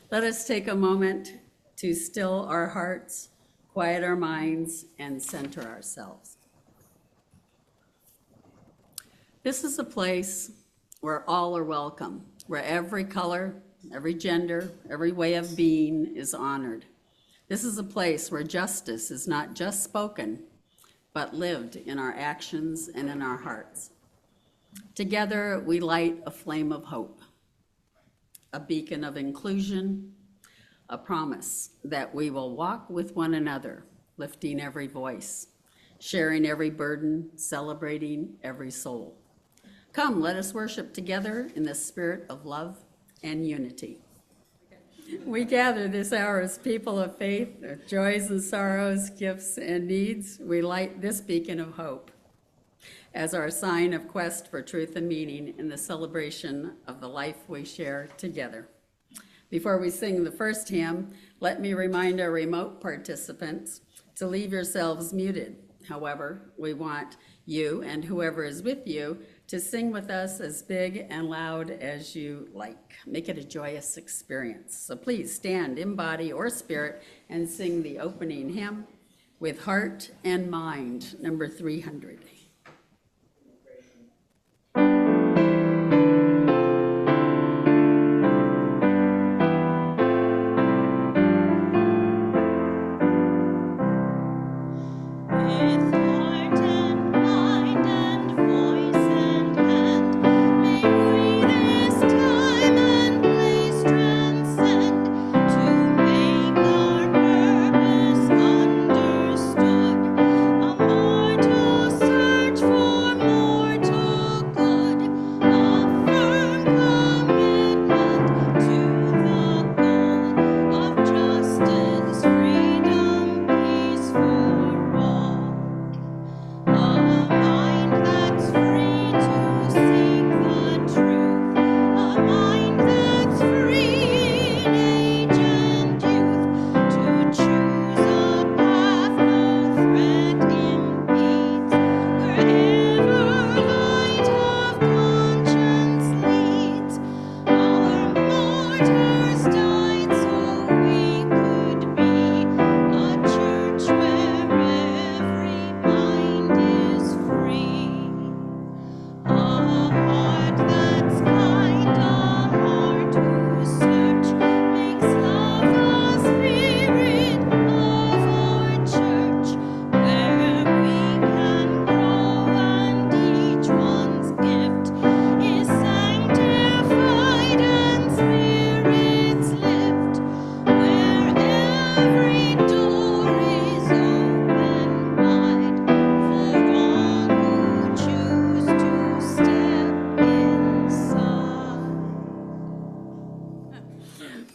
Let us take a moment to still our hearts, quiet our minds, and center ourselves. This is a place where all are welcome, where every color, every gender, every way of being is honored. This is a place where justice is not just spoken, but lived in our actions and in our hearts. Together, we light a flame of hope, a beacon of inclusion, a promise that we will walk with one another, lifting every voice, sharing every burden, celebrating every soul. Come, let us worship together in the spirit of love and unity. We gather this hour as people of faith, with joys and sorrows, gifts and needs. We light this beacon of hope as our sign of quest for truth and meaning in the celebration of the life we share together. Before we sing the first hymn, let me remind our remote participants to leave yourselves muted. However, we want you and whoever is with you to sing with us as big and loud as you like. Make it a joyous experience. So please stand in body or spirit and sing the opening hymn with heart and mind, number 300.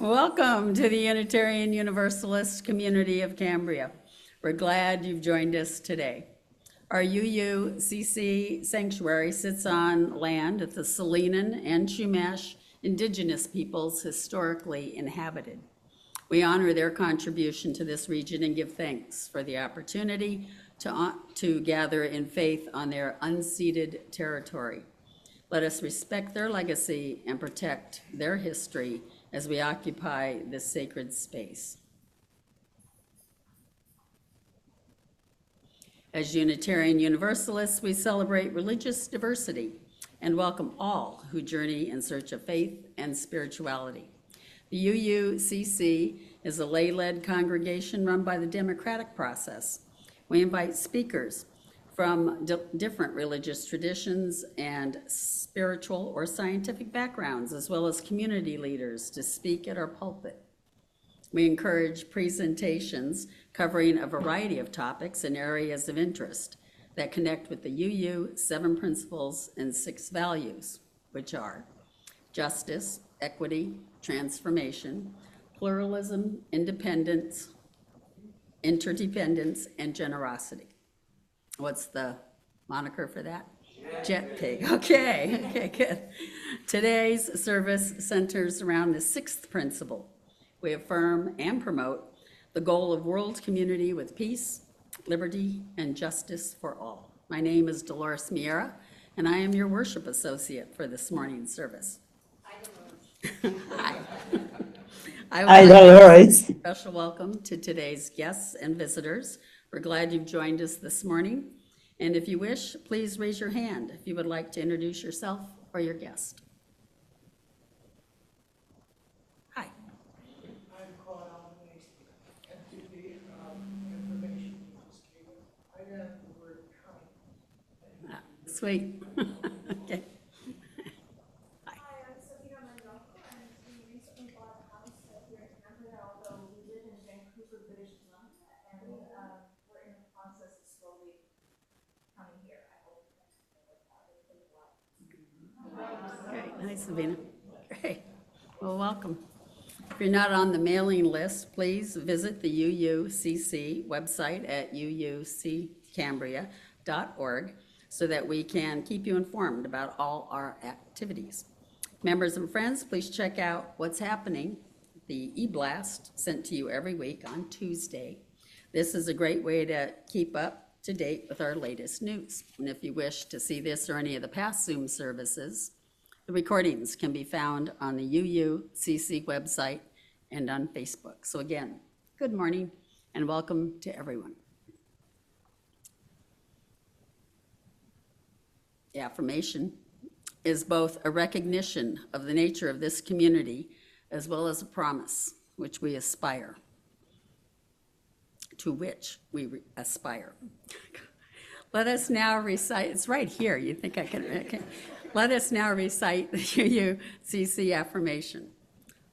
Welcome to the Unitarian Universalist community of Cambria. We're glad you've joined us today. Our UUCC sanctuary sits on land that the Salinan and Chumash indigenous peoples historically inhabited. We honor their contribution to this region and give thanks for the opportunity to gather in faith on their unceded territory. Let us respect their legacy and protect their history as we occupy this sacred space. As Unitarian Universalists, we celebrate religious diversity and welcome all who journey in search of faith and spirituality. The UUCC is a lay-led congregation run by the democratic process. We invite speakers from different religious traditions and spiritual or scientific backgrounds, as well as community leaders to speak at our pulpit. We encourage presentations covering a variety of topics and areas of interest that connect with the UU 7 principles and 6 values, which are justice, equity, transformation, pluralism, independence, interdependence, and generosity. What's the moniker for that? Jet pig. Okay, good. Today's service centers around the 6th principle. We affirm and promote the goal of world community with peace, liberty, and justice for all. My name is Dolores Miera, and I am your worship associate for this morning's service. Hi. Hi, Dolores. Special welcome to today's guests and visitors. We're glad you've joined us this morning. And if you wish, please raise your hand if you would like to introduce yourself or your guest. Hi. I'm caught on the MTV information you just gave us. I got the word kind. Sweet. Okay. Hi, I'm Sabina Mendoza, and we recently bought a house here in Canada, although we live in Vancouver, British Columbia, and we're in the process of slowly coming here. I hope that's going to work out. It'll take a while. Great. Nice, Sabina. Great. Well, welcome. If you're not on the mailing list, please visit the UUCC website at uuccambria.org so that we can keep you informed about all our activities. Members and friends, please check out what's happening, the e-blast sent to you every week on Tuesday. This is a great way to keep up to date with our latest news. And if you wish to see this or any of the past Zoom services, the recordings can be found on the UUCC website and on Facebook. So again, good morning and welcome to everyone. The affirmation is both a recognition of the nature of this community as well as a promise which we aspire, to which we aspire. Let us now recite, it's right here, you think I can, okay. Let us now recite the UUCC affirmation.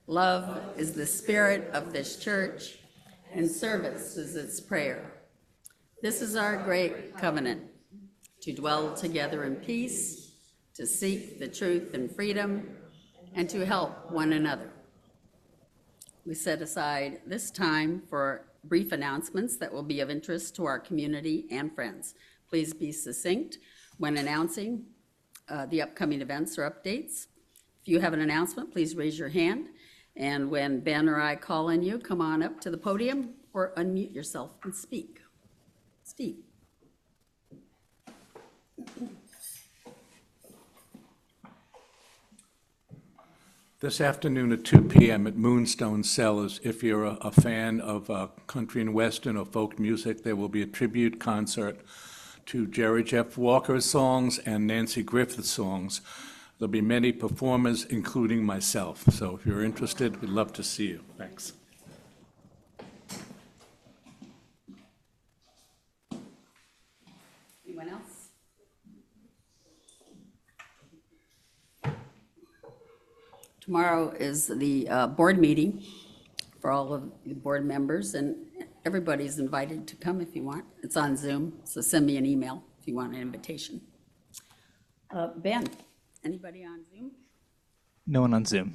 Love is the spirit of this church, and service is its prayer. This is our great covenant, to dwell together in peace, to seek the truth and freedom, and to help one another. We set aside this time for brief announcements that will be of interest to our community and friends. Please be succinct when announcing the upcoming events or updates. If you have an announcement, please raise your hand. And when Ben or I call on you, come on up to the podium or unmute yourself and speak. Steve. This afternoon at 2 p.m. at Moonstone Cellars, if you're a fan of country and western or folk music, there will be a tribute concert to Jerry Jeff Walker's songs and Nancy Griffith's songs. There'll be many performers, including myself. So if you're interested, we'd love to see you. Thanks. Anyone else? Tomorrow is the board meeting for all of the board members, and everybody's invited to come if you want. It's on Zoom, so send me an email if you want an invitation. Ben, anybody on Zoom? No one on Zoom.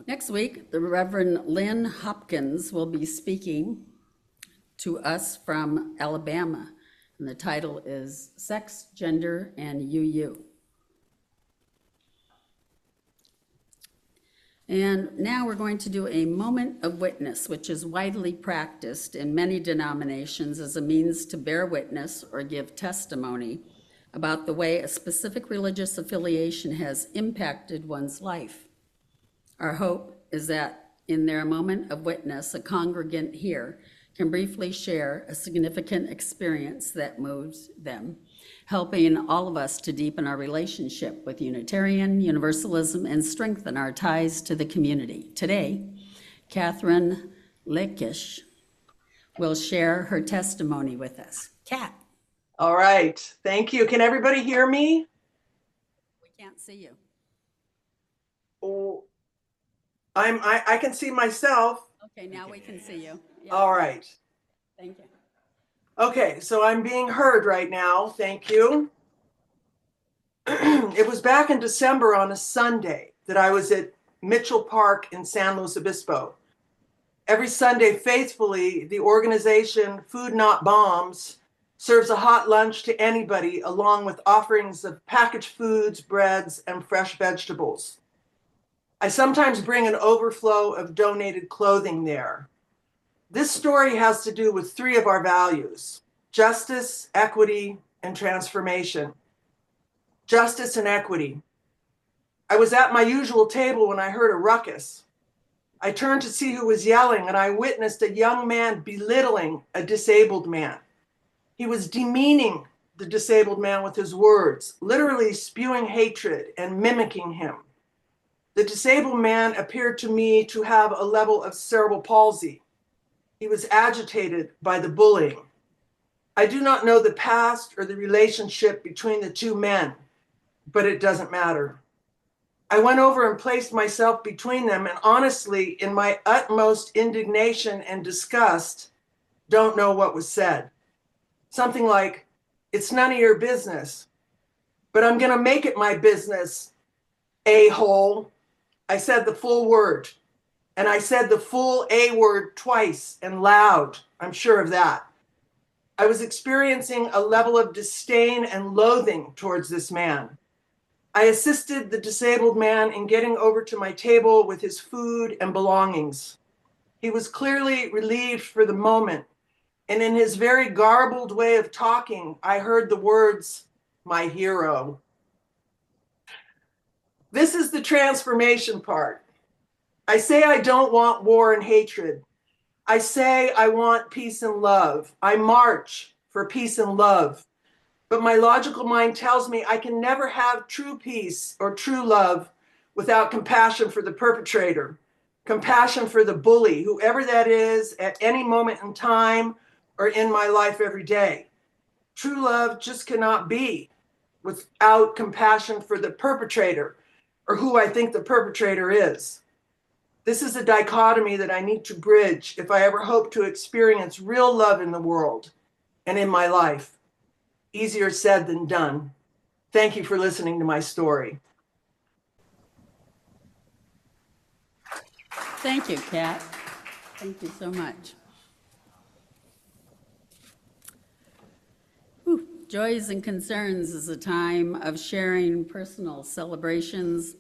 Next week, the Reverend Lynn Hopkins will be speaking to us from Alabama, and the title is Sex, Gender, and UU. And now we're going to do a moment of witness, which is widely practiced in many denominations as a means to bear witness or give testimony about the way a specific religious affiliation has impacted one's life. Our hope is that in their moment of witness, a congregant here can briefly share a significant experience that moves them, helping all of us to deepen our relationship with Unitarian Universalism and strengthen our ties to the community. Today, Catherine Lekish will share her testimony with us. Kat. All right, thank you. Can everybody hear me? We can't see you. Oh, I can see myself. Okay, now we can see you. Yeah, All right. thank you. Okay, so I'm being heard right now. Thank you. It was back in December on a Sunday that I was at Mitchell Park in San Luis Obispo. Every Sunday, faithfully, the organization Food Not Bombs serves a hot lunch to anybody, along with offerings of packaged foods, breads, and fresh vegetables. I sometimes bring an overflow of donated clothing there. This story has to do with three of our values: justice, equity, and transformation. Justice and equity. I was at my usual table when I heard a ruckus. I turned to see who was yelling, and I witnessed a young man belittling a disabled man. He was demeaning the disabled man with his words, literally spewing hatred and mimicking him. The disabled man appeared to me to have a level of cerebral palsy. He was agitated by the bullying. I do not know the past or the relationship between the two men, but it doesn't matter. I went over and placed myself between them, and honestly, in my utmost indignation and disgust, don't know what was said. Something like, "It's none of your business, but I'm going to make it my business, a-hole." I said the full word, and I said the full A word twice and loud. I'm sure of that. I was experiencing a level of disdain and loathing towards this man. I assisted the disabled man in getting over to my table with his food and belongings. He was clearly relieved for the moment, and in his very garbled way of talking, I heard the words, "my hero." This is the transformation part. I say I don't want war and hatred. I say I want peace and love. I march for peace and love. But my logical mind tells me I can never have true peace or true love without compassion for the perpetrator, compassion for the bully, whoever that is at any moment in time or in my life every day. True love just cannot be without compassion for the perpetrator or who I think the perpetrator is. This is a dichotomy that I need to bridge if I ever hope to experience real love in the world and in my life. Easier said than done. Thank you for listening to my story. Thank you, Kat. Thank you so much. Whew. Joys and concerns is a time of sharing personal celebrations,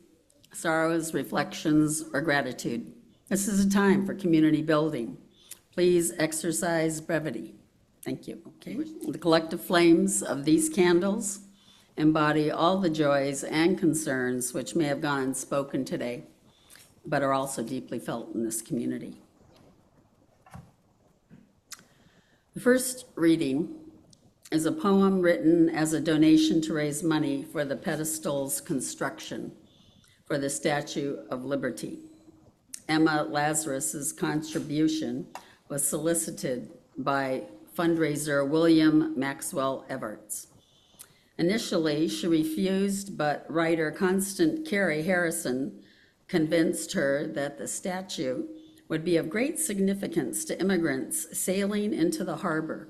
sorrows, reflections, or gratitude. This is a time for community building. Please exercise brevity. Thank you. Okay. The collective flames of these candles embody all the joys and concerns which may have gone unspoken today, but are also deeply felt in this community. The first reading is a poem written as a donation to raise money for the pedestal's construction for the Statue of Liberty. Emma Lazarus's contribution was solicited by fundraiser William Maxwell Evarts. Initially, she refused, but writer Constant Karrie Harrison convinced her that the statue would be of great significance to immigrants sailing into the harbor.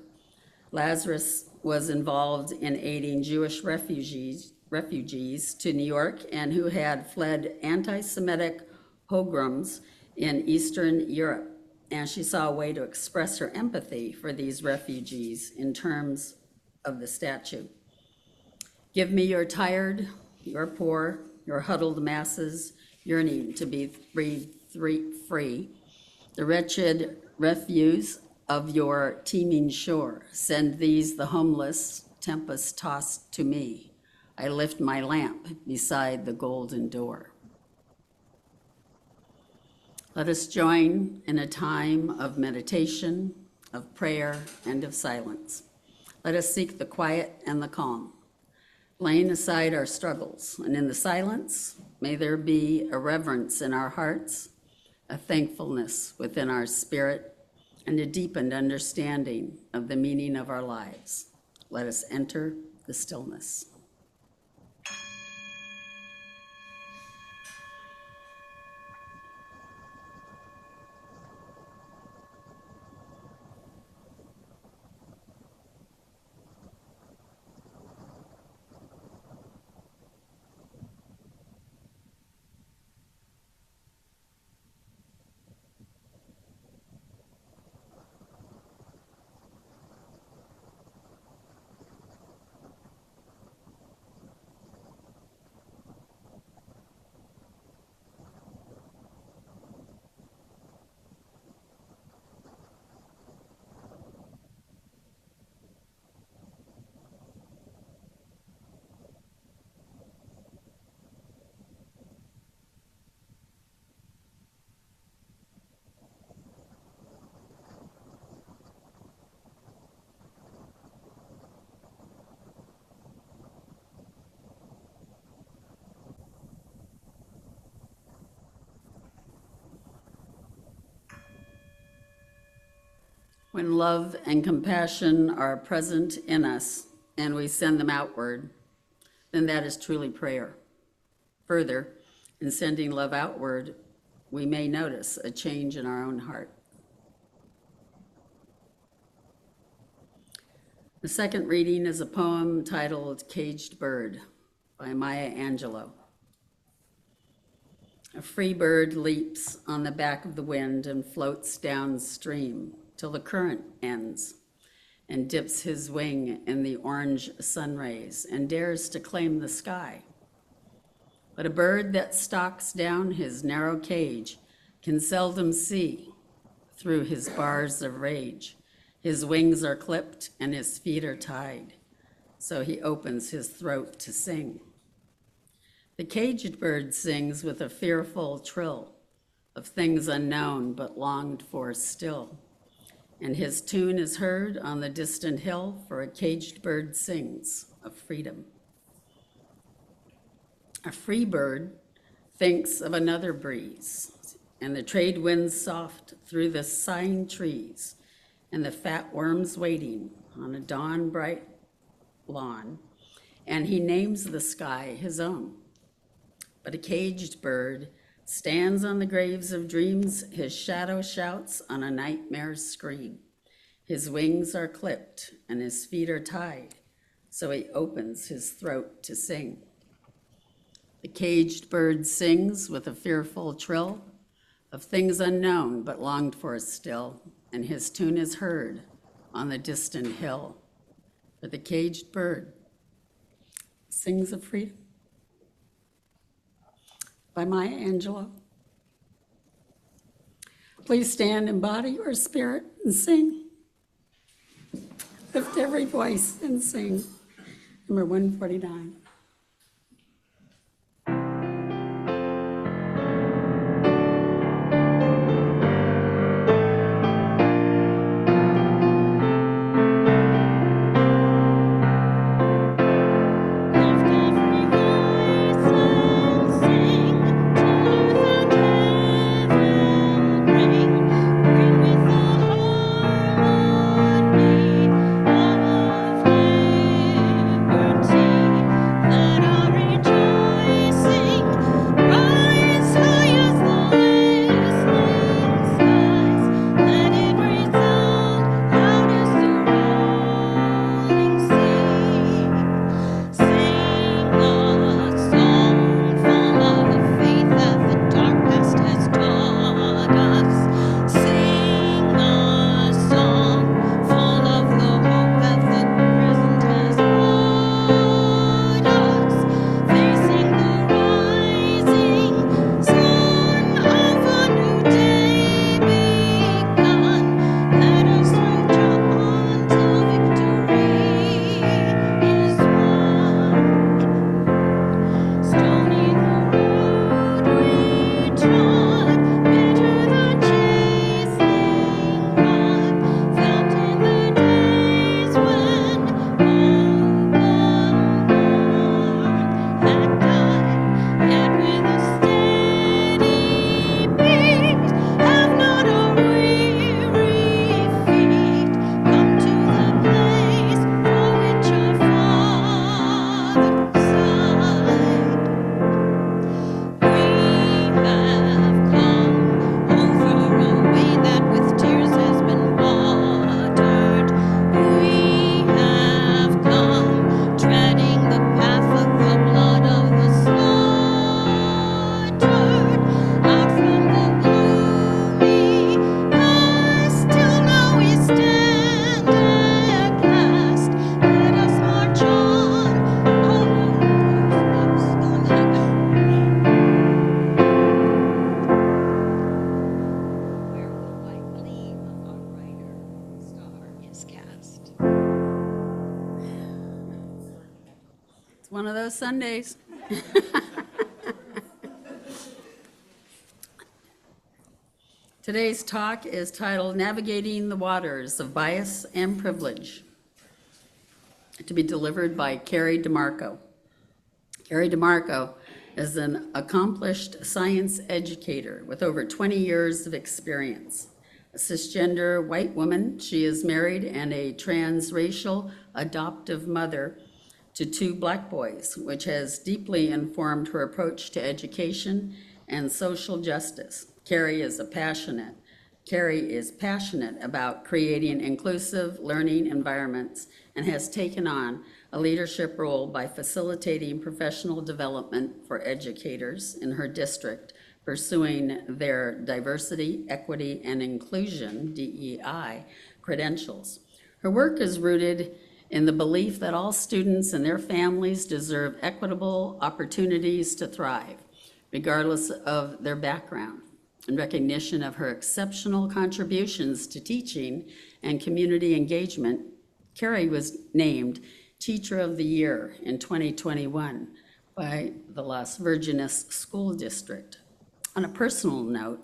Lazarus was involved in aiding Jewish refugees to New York and who had fled anti-Semitic pogroms in Eastern Europe. And she saw a way to express her empathy for these refugees in terms of the statue. Give me your tired, your poor, your huddled masses yearning to be free. The wretched refuse of your teeming shore. Send these, the homeless, tempest-tossed to me. I lift my lamp beside the golden door. Let us join in a time of meditation, of prayer, and of silence. Let us seek the quiet and the calm, laying aside our struggles. And in the silence, may there be a reverence in our hearts, a thankfulness within our spirit, and a deepened understanding of the meaning of our lives. Let us enter the stillness. When love and compassion are present in us and we send them outward, then that is truly prayer. Further, in sending love outward, we may notice a change in our own heart. The second reading is a poem titled Caged Bird by Maya Angelou. A free bird leaps on the back of the wind and floats downstream till the current ends and dips his wing in the orange sun rays and dares to claim the sky. But a bird that stalks down his narrow cage can seldom see through his bars of rage. His wings are clipped and his feet are tied, so he opens his throat to sing. The caged bird sings with a fearful trill of things unknown but longed for still, and his tune is heard on the distant hill, for a caged bird sings of freedom. A free bird thinks of another breeze, and the trade winds soft through the sighing trees, and the fat worms waiting on a dawn-bright lawn, and he names the sky his own. But a caged bird stands on the graves of dreams, his shadow shouts on a nightmare's scream. His wings are clipped and his feet are tied, so he opens his throat to sing. The caged bird sings with a fearful trill of things unknown but longed for still, and his tune is heard on the distant hill. But the caged bird sings of freedom. By Maya Angelou. Please stand in body or spirit and sing. Lift every voice and sing. Number 149. It's one of those Sundays. Today's talk is titled Navigating the Waters of Bias and Privilege, to be delivered by Karrie deMarco. Karrie deMarco is an accomplished science educator with over 20 years of experience, a cisgender white woman. She is married and a transracial adoptive mother to 2 Black boys, which has deeply informed her approach to education and social justice. Karrie is passionate about creating inclusive learning environments and has taken on a leadership role by facilitating professional development for educators in her district, pursuing their diversity, equity, and inclusion, DEI, credentials. Her work is rooted in the belief that all students and their families deserve equitable opportunities to thrive, regardless of their background. In recognition of her exceptional contributions to teaching and community engagement, Karrie was named Teacher of the Year in 2021 by the Las Virgenes School District. On a personal note,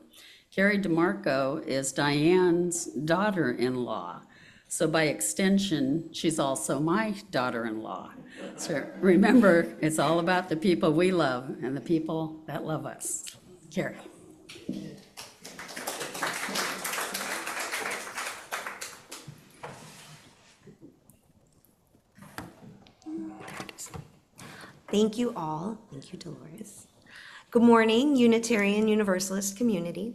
Karrie deMarco is Diane's daughter-in-law, so by extension, she's also my daughter-in-law. So remember, it's all about the people we love and the people that love us. Karrie. Thank you all. Thank you, Dolores. Good morning, Unitarian Universalist community.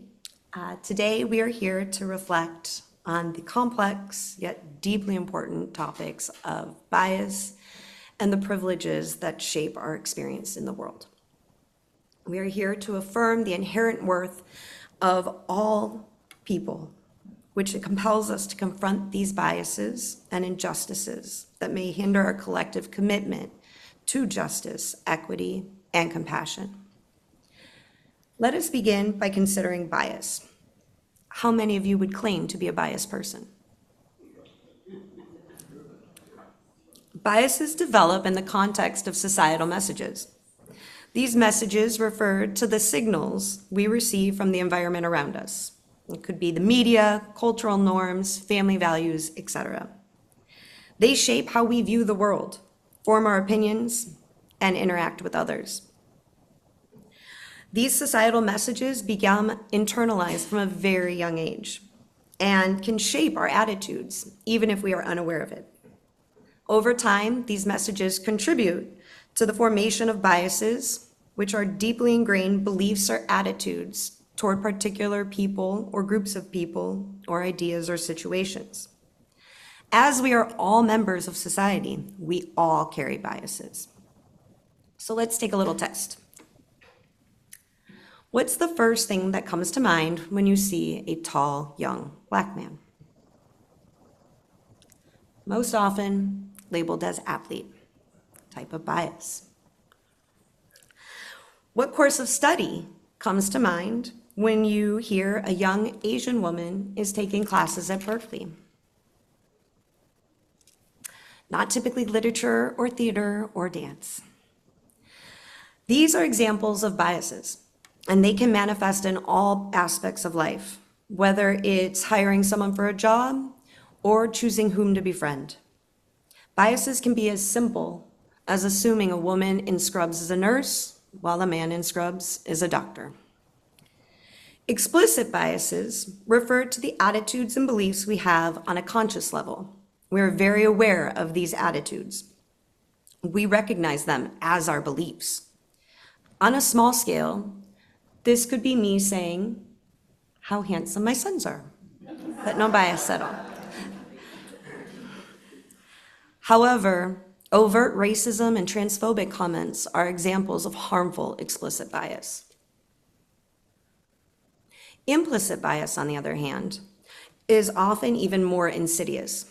Today we are here to reflect on the complex yet deeply important topics of bias and the privileges that shape our experience in the world. We are here to affirm the inherent worth of all people, which compels us to confront these biases and injustices that may hinder our collective commitment to justice, equity, and compassion. Let us begin by considering bias. How many of you would claim to be a biased person? Biases develop in the context of societal messages. These messages refer to the signals we receive from the environment around us. It could be the media, cultural norms, family values, etc. They shape how we view the world, form our opinions, and interact with others. These societal messages become internalized from a very young age and can shape our attitudes, even if we are unaware of it. Over time, these messages contribute to the formation of biases, which are deeply ingrained beliefs or attitudes toward particular people or groups of people or ideas or situations. As we are all members of society, we all carry biases. So let's take a little test. What's the first thing that comes to mind when you see a tall, young Black man? Most often labeled as athlete, type of bias. What course of study comes to mind when you hear a young Asian woman is taking classes at Berkeley? Not typically literature or theater or dance. These are examples of biases, and they can manifest in all aspects of life, whether it's hiring someone for a job or choosing whom to befriend. Biases can be as simple as assuming a woman in scrubs is a nurse, while a man in scrubs is a doctor. Explicit biases refer to the attitudes and beliefs we have on a conscious level. We are very aware of these attitudes. We recognize them as our beliefs. On a small scale, this could be me saying how handsome my sons are, but no bias at all. However, overt racism and transphobic comments are examples of harmful explicit bias. Implicit bias, on the other hand, is often even more insidious.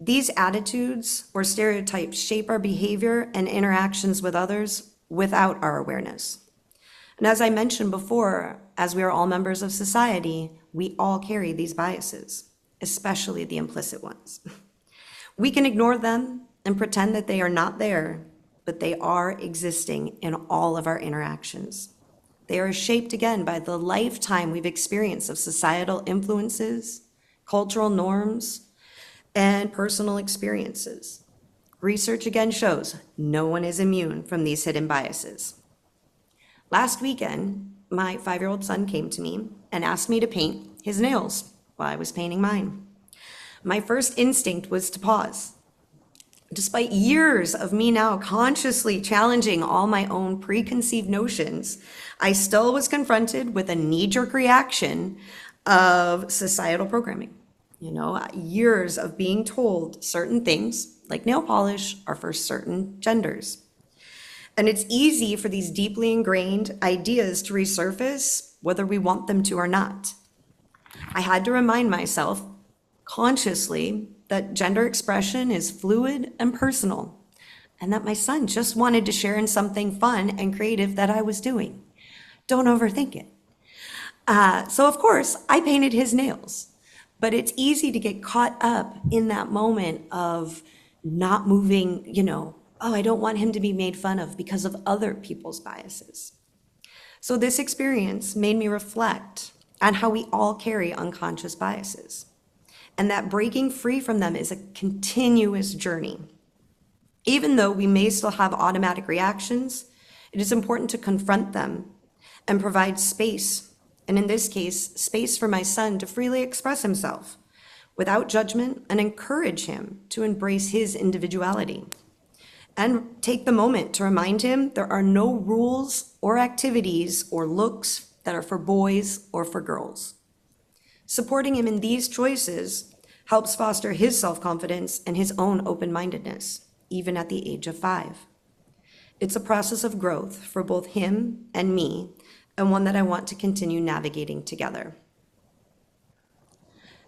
These attitudes or stereotypes shape our behavior and interactions with others without our awareness. And as I mentioned before, as we are all members of society, we all carry these biases, especially the implicit ones. We can ignore them and pretend that they are not there, but they are existing in all of our interactions. They are shaped again by the lifetime we've experienced of societal influences, cultural norms, and personal experiences. Research again shows no one is immune from these hidden biases. Last weekend, my 5-year-old son came to me and asked me to paint his nails while I was painting mine. My first instinct was to pause. Despite years of me now consciously challenging all my own preconceived notions, I still was confronted with a knee-jerk reaction of societal programming. You know, years of being told certain things, like nail polish, are for certain genders. And it's easy for these deeply ingrained ideas to resurface, whether we want them to or not. I had to remind myself consciously that gender expression is fluid and personal, and that my son just wanted to share in something fun and creative that I was doing. Don't overthink it. So of course, I painted his nails, but it's easy to get caught up in that moment of not moving, oh, I don't want him to be made fun of because of other people's biases. So this experience made me reflect on how we all carry unconscious biases, and that breaking free from them is a continuous journey. Even though we may still have automatic reactions, it is important to confront them and provide space, and in this case, space for my son to freely express himself without judgment, and encourage him to embrace his individuality. And take the moment to remind him there are no rules or activities or looks that are for boys or for girls. Supporting him in these choices helps foster his self-confidence and his own open-mindedness, even at the age of 5. It's a process of growth for both him and me, and one that I want to continue navigating together.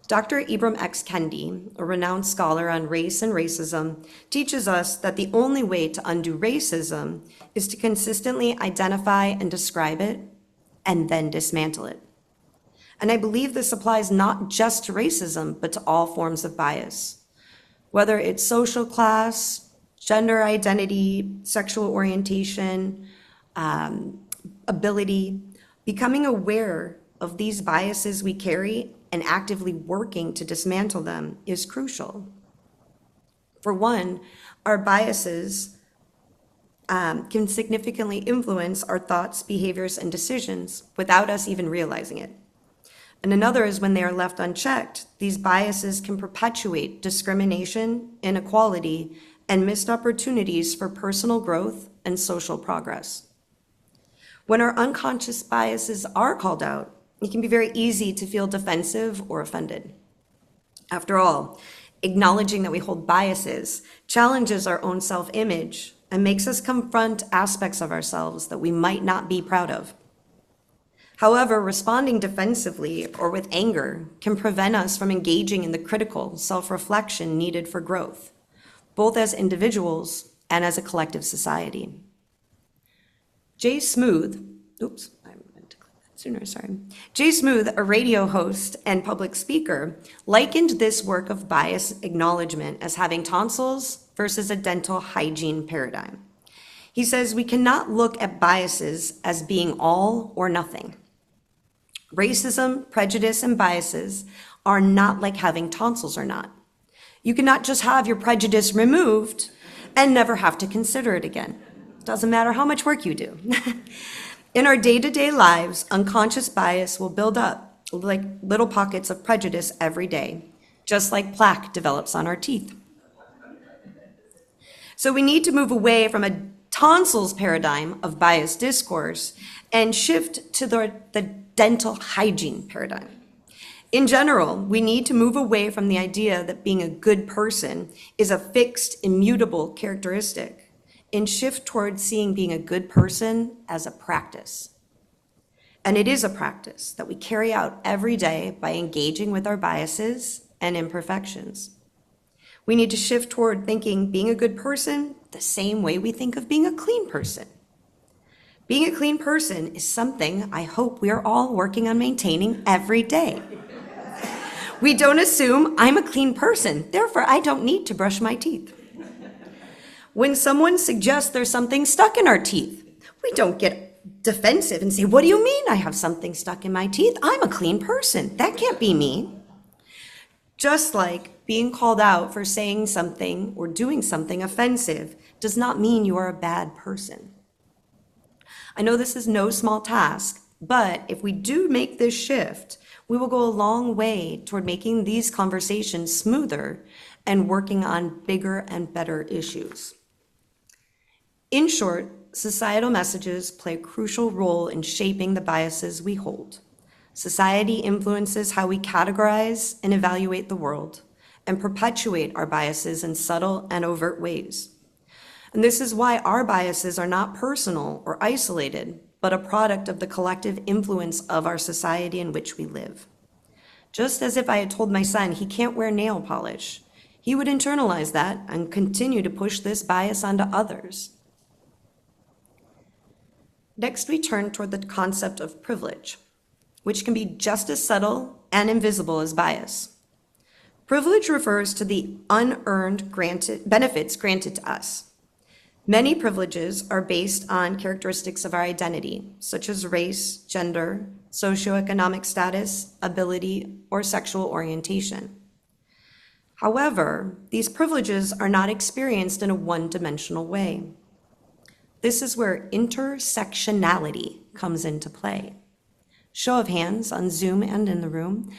Dr. Ibram X. Kendi, a renowned scholar on race and racism, teaches us that the only way to undo racism is to consistently identify and describe it, and then dismantle it. And I believe this applies not just to racism, but to all forms of bias. Whether it's social class, gender identity, sexual orientation, ability, becoming aware of these biases we carry and actively working to dismantle them is crucial. For one, our biases can significantly influence our thoughts, behaviors, and decisions without us even realizing it. And another is when they are left unchecked, these biases can perpetuate discrimination, inequality, and missed opportunities for personal growth and social progress. When our unconscious biases are called out, it can be very easy to feel defensive or offended. After all, acknowledging that we hold biases challenges our own self-image and makes us confront aspects of ourselves that we might not be proud of. However, responding defensively or with anger can prevent us from engaging in the critical self-reflection needed for growth, both as individuals and as a collective society. Jay Smooth, Jay Smooth, a radio host and public speaker, likened this work of bias acknowledgement as having tonsils versus a dental hygiene paradigm. He says we cannot look at biases as being all or nothing. Racism, prejudice, and biases are not like having tonsils or not. You cannot just have your prejudice removed and never have to consider it again. Doesn't matter how much work you do. In our day-to-day lives, unconscious bias will build up like little pockets of prejudice every day, just like plaque develops on our teeth. So we need to move away from a tonsils paradigm of bias discourse and shift to the dental hygiene paradigm. In general, we need to move away from the idea that being a good person is a fixed, immutable characteristic, and shift towards seeing being a good person as a practice. And it is a practice that we carry out every day by engaging with our biases and imperfections. We need to shift toward thinking being a good person the same way we think of being a clean person. Being a clean person is something I hope we are all working on maintaining every day. We don't assume I'm a clean person, therefore I don't need to brush my teeth. When someone suggests there's something stuck in our teeth, we don't get defensive and say, what do you mean I have something stuck in my teeth? I'm a clean person. That can't be me. Just like being called out for saying something or doing something offensive does not mean you are a bad person. I know this is no small task, But if we do make this shift, we will go a long way toward making these conversations smoother and working on bigger and better issues. In short, societal messages play a crucial role in shaping the biases we hold. Society influences how we categorize and evaluate the world and perpetuate our biases in subtle and overt ways. And this is why our biases are not personal or isolated, but a product of the collective influence of our society in which we live. Just as if I had told my son he can't wear nail polish, he would internalize that and continue to push this bias onto others. Next, we turn toward the concept of privilege, which can be just as subtle and invisible as bias. Privilege refers to the unearned benefits granted to us. Many privileges are based on characteristics of our identity, such as race, gender, socioeconomic status, ability, or sexual orientation. However, these privileges are not experienced in a one-dimensional way. This is where intersectionality comes into play. Show of hands on Zoom and in the room,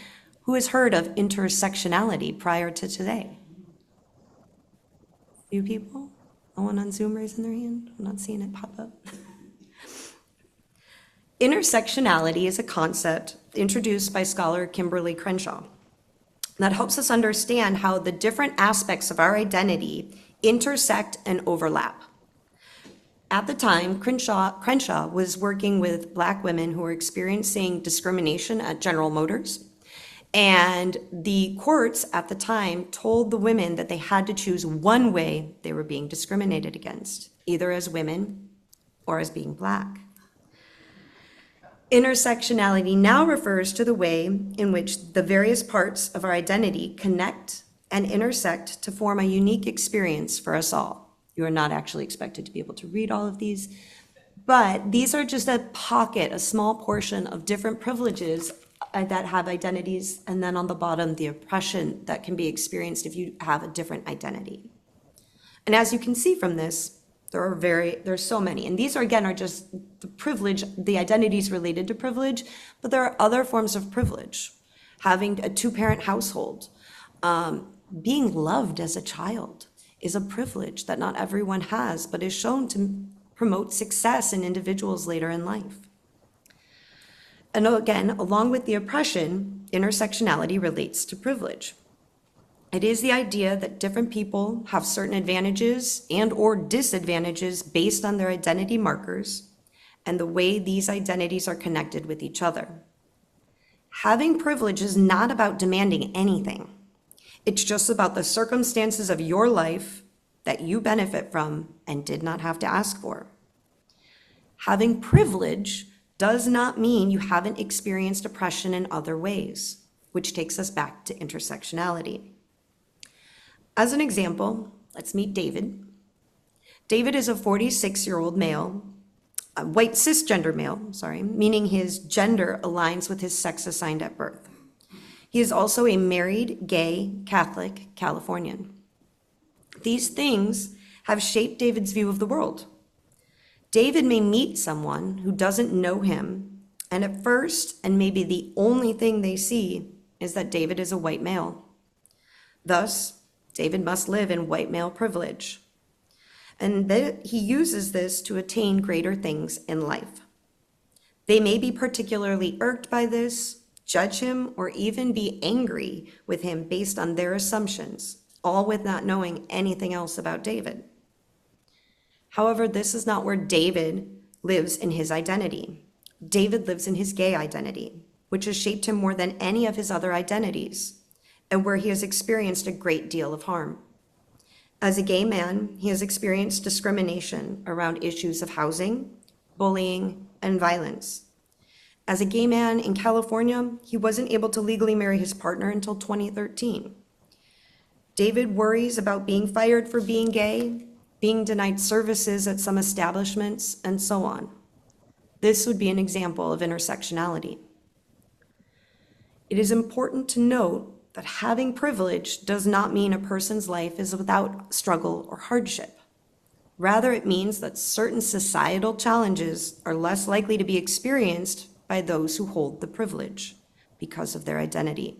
who has heard of intersectionality prior to today? A few people? No one on Zoom raising their hand? I'm not seeing it pop up. Intersectionality is a concept introduced by scholar Kimberly Crenshaw that helps us understand how the different aspects of our identity intersect and overlap. At the time, Crenshaw was working with Black women who were experiencing discrimination at General Motors. And the courts at the time told the women that they had to choose one way they were being discriminated against, either as women or as being Black. Intersectionality now refers to the way in which the various parts of our identity connect and intersect to form a unique experience for us all. You are not actually expected to be able to read all of these, but these are just a pocket, a small portion of different privileges that have identities, and then on the bottom, the oppression that can be experienced if you have a different identity. And as you can see from this, there's so many, and these are just the privilege, the identities related to privilege, but there are other forms of privilege. Having a two-parent household, being loved as a child is a privilege that not everyone has, but is shown to promote success in individuals later in life. And again, along with the oppression, intersectionality relates to privilege. It is the idea that different people have certain advantages and or disadvantages based on their identity markers and the way these identities are connected with each other. Having privilege is not about demanding anything. It's just about the circumstances of your life that you benefit from and did not have to ask for. Having privilege does not mean you haven't experienced oppression in other ways, which takes us back to intersectionality. As an example, let's meet David. David is a 46-year-old male, a white cisgender male, meaning his gender aligns with his sex assigned at birth. He is also a married, gay, Catholic Californian. These things have shaped David's view of the world. David may meet someone who doesn't know him, and at first, and maybe the only thing they see, is that David is a white male. Thus, David must live in white male privilege. And he uses this to attain greater things in life. They may be particularly irked by this, judge him, or even be angry with him based on their assumptions, all with not knowing anything else about David. However, this is not where David lives in his identity. David lives in his gay identity, which has shaped him more than any of his other identities, and where he has experienced a great deal of harm. As a gay man, he has experienced discrimination around issues of housing, bullying, and violence. As a gay man in California, he wasn't able to legally marry his partner until 2013. David worries about being fired for being gay, being denied services at some establishments, and so on. This would be an example of intersectionality. It is important to note that having privilege does not mean a person's life is without struggle or hardship. Rather, it means that certain societal challenges are less likely to be experienced by those who hold the privilege because of their identity.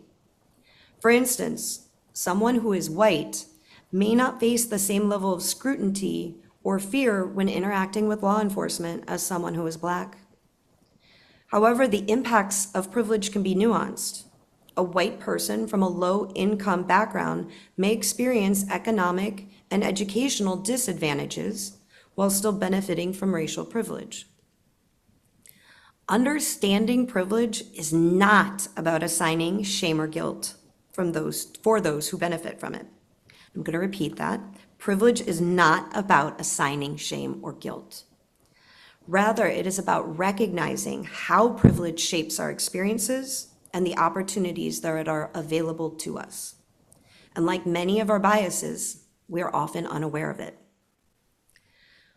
For instance, someone who is white may not face the same level of scrutiny or fear when interacting with law enforcement as someone who is Black. However, the impacts of privilege can be nuanced. A white person from a low-income background may experience economic and educational disadvantages while still benefiting from racial privilege. Understanding privilege is not about assigning shame or guilt for those who benefit from it. I'm going to repeat that. Privilege is not about assigning shame or guilt. Rather, it is about recognizing how privilege shapes our experiences and the opportunities that are available to us. And like many of our biases, we are often unaware of it.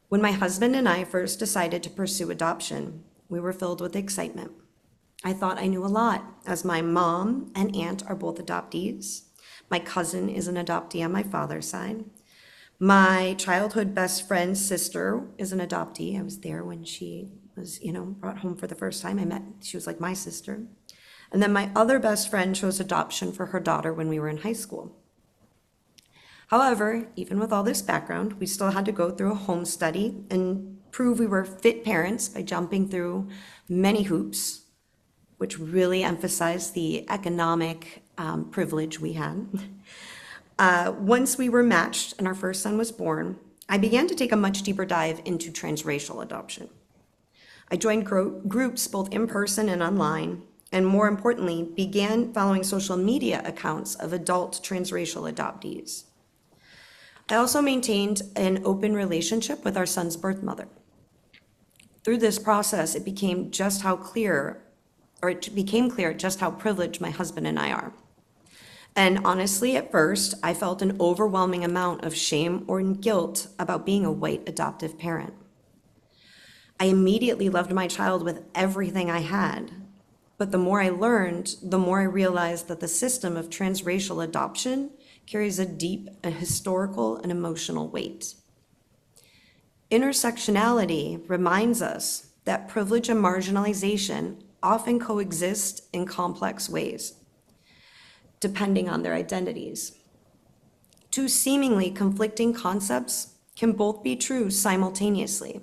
When my husband and I first decided to pursue adoption, we were filled with excitement. I thought I knew a lot, as my mom and aunt are both adoptees. My cousin is an adoptee on my father's side. My childhood best friend's sister is an adoptee. I was there when she was, brought home for the first time. She was like my sister. And then my other best friend chose adoption for her daughter when we were in high school. However, even with all this background, we still had to go through a home study and prove we were fit parents by jumping through many hoops, which really emphasized the economic privilege we had. Once we were matched and our first son was born, I began to take a much deeper dive into transracial adoption. I joined groups both in person and online, and more importantly, began following social media accounts of adult transracial adoptees. I also maintained an open relationship with our son's birth mother. Through this process, it became clear just how privileged my husband and I are. And honestly, at first, I felt an overwhelming amount of shame or guilt about being a white adoptive parent. I immediately loved my child with everything I had. But the more I learned, the more I realized that the system of transracial adoption carries a deep and historical and emotional weight. Intersectionality reminds us that privilege and marginalization often coexist in complex ways, depending on their identities. Two seemingly conflicting concepts can both be true simultaneously,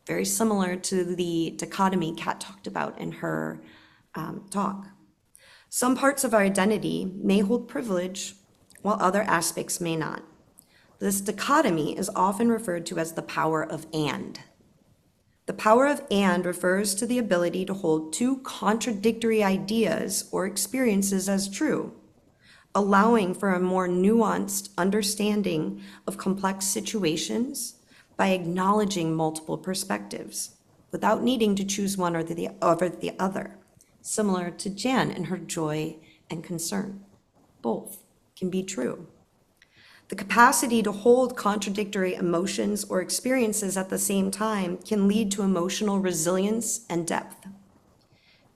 very similar to the dichotomy Kat talked about in her talk. Some parts of our identity may hold privilege, while other aspects may not. This dichotomy is often referred to as the power of and. The power of and refers to the ability to hold two contradictory ideas or experiences as true, allowing for a more nuanced understanding of complex situations by acknowledging multiple perspectives, without needing to choose one or the other, similar to Jan and her joy and concern. Both can be true. The capacity to hold contradictory emotions or experiences at the same time can lead to emotional resilience and depth.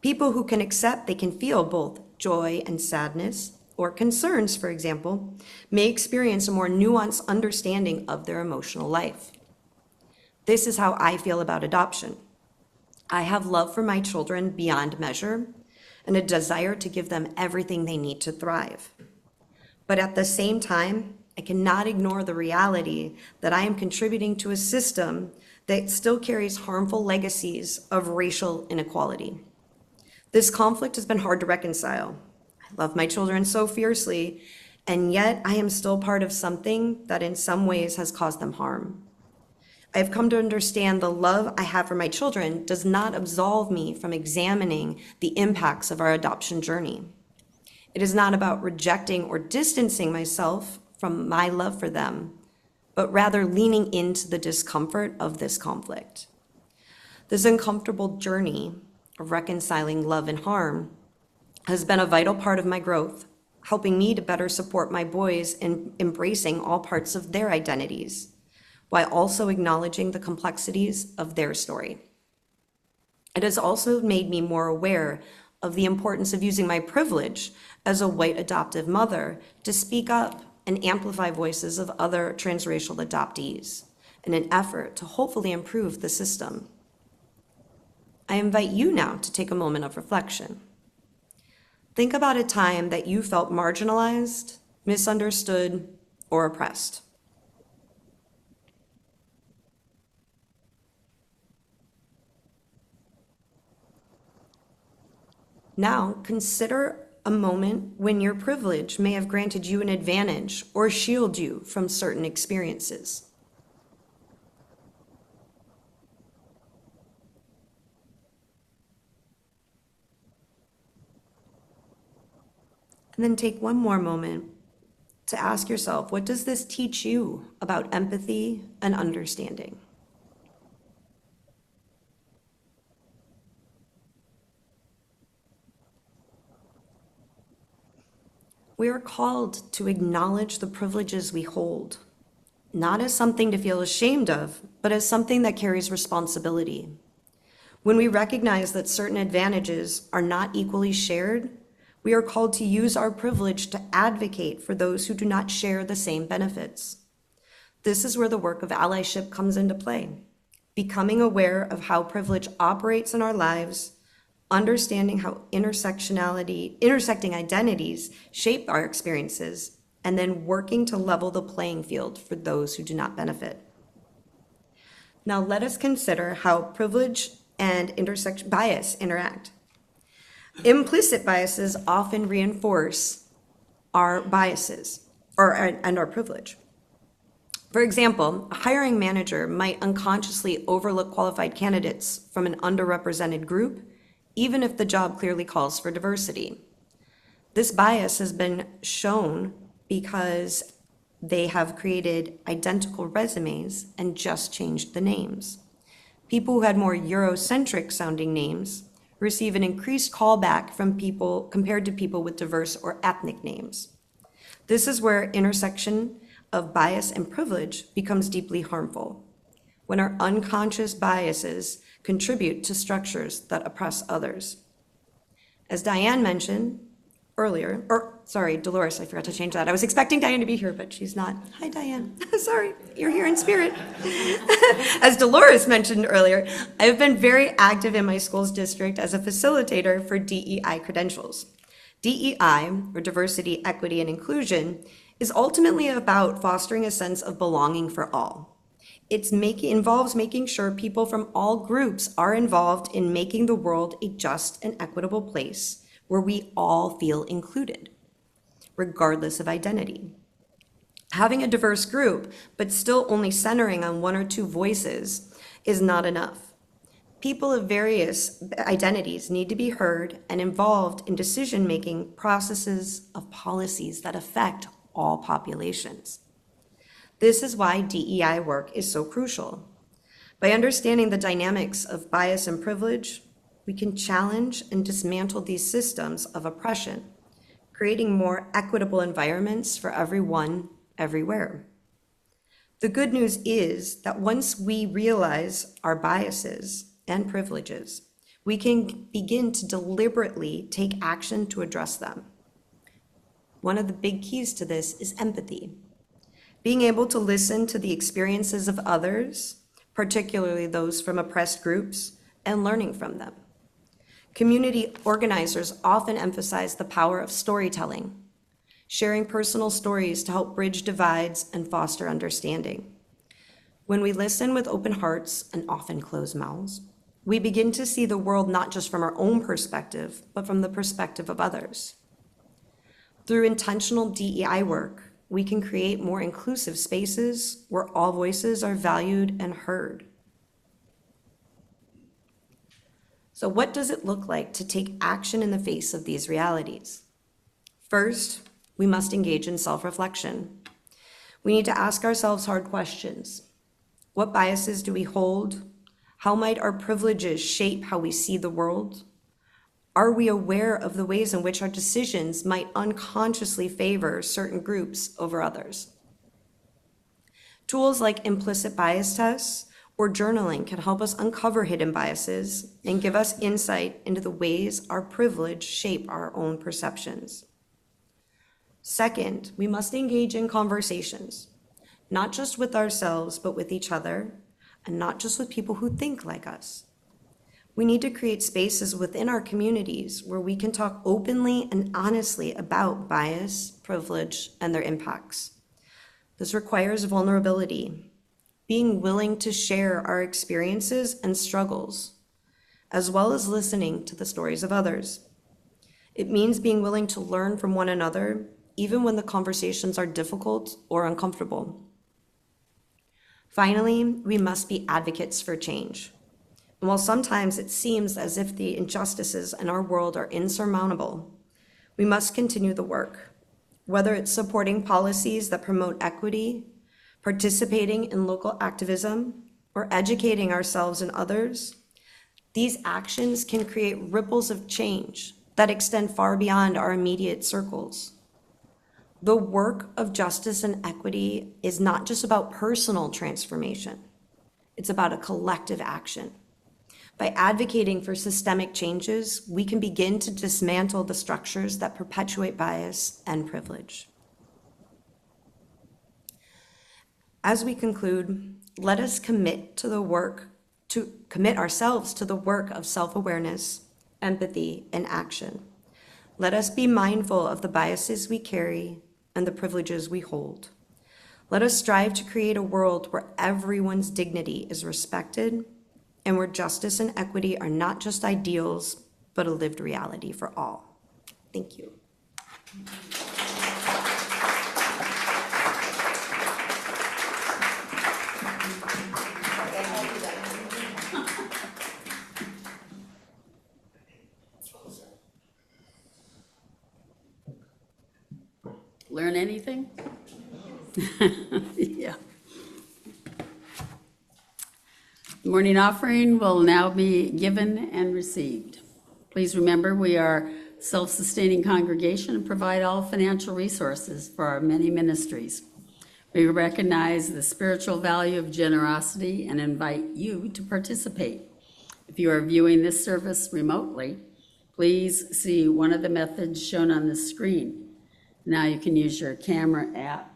People who can accept they can feel both joy and sadness, or concerns, for example, may experience a more nuanced understanding of their emotional life. This is how I feel about adoption. I have love for my children beyond measure and a desire to give them everything they need to thrive. But at the same time, I cannot ignore the reality that I am contributing to a system that still carries harmful legacies of racial inequality. This conflict has been hard to reconcile. I love my children so fiercely, and yet I am still part of something that in some ways has caused them harm. I have come to understand the love I have for my children does not absolve me from examining the impacts of our adoption journey. It is not about rejecting or distancing myself from my love for them, but rather leaning into the discomfort of this conflict. This uncomfortable journey of reconciling love and harm has been a vital part of my growth, helping me to better support my boys in embracing all parts of their identities, while also acknowledging the complexities of their story. It has also made me more aware of the importance of using my privilege as a white adoptive mother to speak up and amplify voices of other transracial adoptees in an effort to hopefully improve the system. I invite you now to take a moment of reflection. Think about a time that you felt marginalized, misunderstood, or oppressed. Now, consider a moment when your privilege may have granted you an advantage or shielded you from certain experiences. And then take one more moment to ask yourself, what does this teach you about empathy and understanding? We are called to acknowledge the privileges we hold, not as something to feel ashamed of, but as something that carries responsibility. When we recognize that certain advantages are not equally shared, we are called to use our privilege to advocate for those who do not share the same benefits. This is where the work of allyship comes into play. Becoming aware of how privilege operates in our lives, understanding how intersecting identities shape our experiences, and then working to level the playing field for those who do not benefit. Now let us consider how privilege and bias interact. Implicit biases often reinforce our biases and our privilege. For example, a hiring manager might unconsciously overlook qualified candidates from an underrepresented group, even if the job clearly calls for diversity. This bias has been shown because they have created identical resumes and just changed the names. People who had more Eurocentric sounding names receive an increased callback from people compared to people with diverse or ethnic names. This is where intersection of bias and privilege becomes deeply harmful, when our unconscious biases contribute to structures that oppress others. As Diane mentioned earlier, Dolores, I forgot to change that. I was expecting Diane to be here, but she's not. Hi, Diane. Sorry, you're here in spirit. As Dolores mentioned earlier, I've been very active in my school's district as a facilitator for DEI credentials. DEI, or diversity, equity, and inclusion, is ultimately about fostering a sense of belonging for all. It involves making sure people from all groups are involved in making the world a just and equitable place where we all feel included, regardless of identity. Having a diverse group, but still only centering on one or two voices, is not enough. People of various identities need to be heard and involved in decision-making processes of policies that affect all populations. This is why DEI work is so crucial. By understanding the dynamics of bias and privilege, we can challenge and dismantle these systems of oppression, creating more equitable environments for everyone, everywhere. The good news is that once we realize our biases and privileges, we can begin to deliberately take action to address them. One of the big keys to this is empathy. Being able to listen to the experiences of others, particularly those from oppressed groups, and learning from them. Community organizers often emphasize the power of storytelling, sharing personal stories to help bridge divides and foster understanding. When we listen with open hearts and often closed mouths, we begin to see the world not just from our own perspective, but from the perspective of others. Through intentional DEI work, we can create more inclusive spaces where all voices are valued and heard. So what does it look like to take action in the face of these realities? First, we must engage in self-reflection. We need to ask ourselves hard questions. What biases do we hold? How might our privileges shape how we see the world? Are we aware of the ways in which our decisions might unconsciously favor certain groups over others? Tools like implicit bias tests or journaling can help us uncover hidden biases and give us insight into the ways our privilege shape our own perceptions. Second, we must engage in conversations, not just with ourselves, but with each other, and not just with people who think like us. We need to create spaces within our communities where we can talk openly and honestly about bias, privilege, and their impacts. This requires vulnerability, being willing to share our experiences and struggles, as well as listening to the stories of others. It means being willing to learn from one another, even when the conversations are difficult or uncomfortable. Finally, we must be advocates for change. And while sometimes it seems as if the injustices in our world are insurmountable, we must continue the work, whether it's supporting policies that promote equity, participating in local activism, or educating ourselves and others. These actions can create ripples of change that extend far beyond our immediate circles. The work of justice and equity is not just about personal transformation. It's about a collective action. By advocating for systemic changes, we can begin to dismantle the structures that perpetuate bias and privilege. As we conclude, let us commit ourselves to the work of self-awareness, empathy, and action. Let us be mindful of the biases we carry and the privileges we hold. Let us strive to create a world where everyone's dignity is respected and where justice and equity are not just ideals, but a lived reality for all. Thank you. Learn anything? Yeah. The morning offering will now be given and received. Please remember, we are a self-sustaining congregation and provide all financial resources for our many ministries. We recognize the spiritual value of generosity and invite you to participate. If you are viewing this service remotely, please see one of the methods shown on the screen. Now you can use your camera app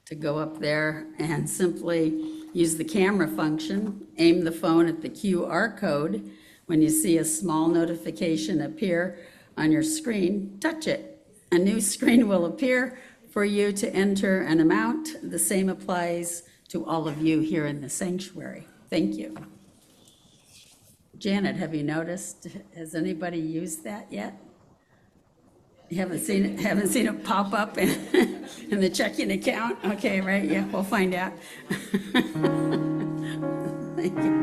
to go up there and simply use the camera function, aim the phone at the QR code. When you see a small notification appear on your screen, touch it. A new screen will appear for you to enter an amount. The same applies to all of you here in the sanctuary. Thank you. Janet, have you noticed, has anybody used that yet? You haven't seen it pop up in, in the checking account? Okay, right, yeah, we'll find out. Thank you.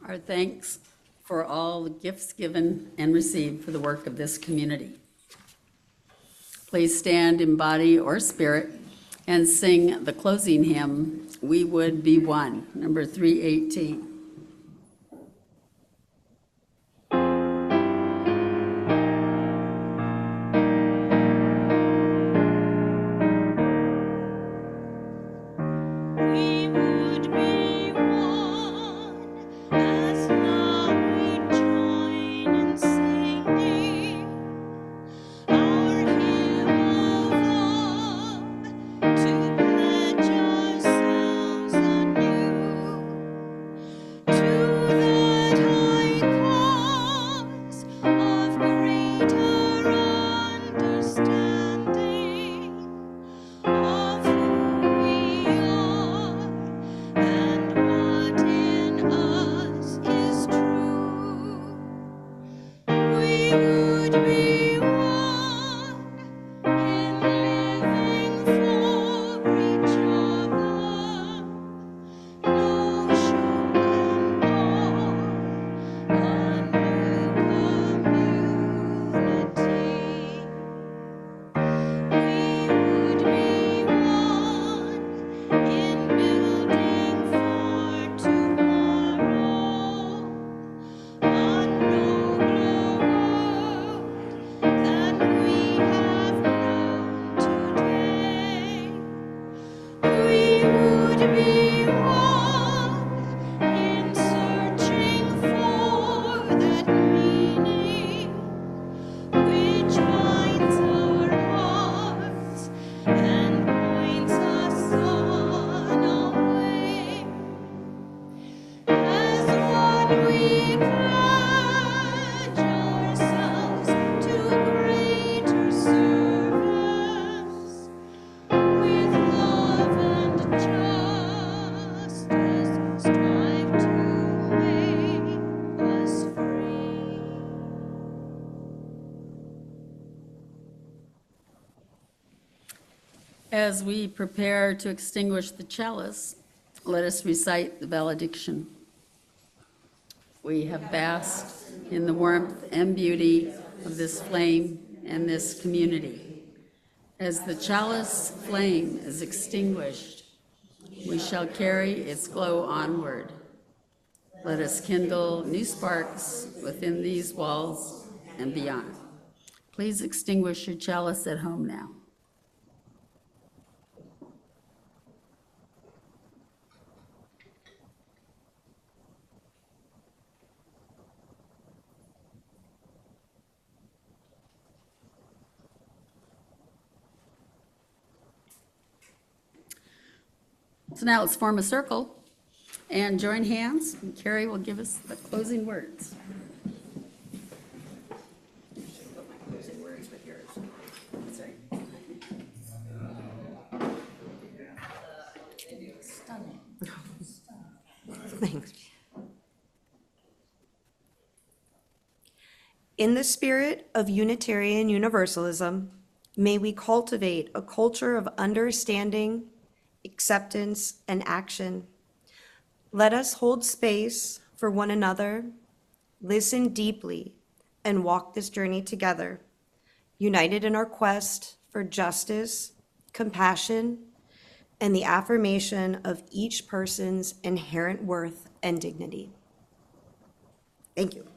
Our thanks for all the gifts given and received for the work of this community. Please stand in body or spirit and sing the closing hymn, We Would Be One, number 318. As we prepare to extinguish the chalice, let us recite the valediction. We have basked in the warmth and beauty of this flame and this community. As the chalice flame is extinguished, we shall carry its glow onward. Let us kindle new sparks within these walls and beyond. Please extinguish your chalice at home now. So now let's form a circle and join hands. And Karrie will give us the closing words. Thanks. In the spirit of Unitarian Universalism, may we cultivate a culture of understanding, acceptance, and action. Let us hold space for one another, listen deeply, and walk this journey together, united in our quest for justice, compassion, and the affirmation of each person's inherent worth and dignity. Thank you.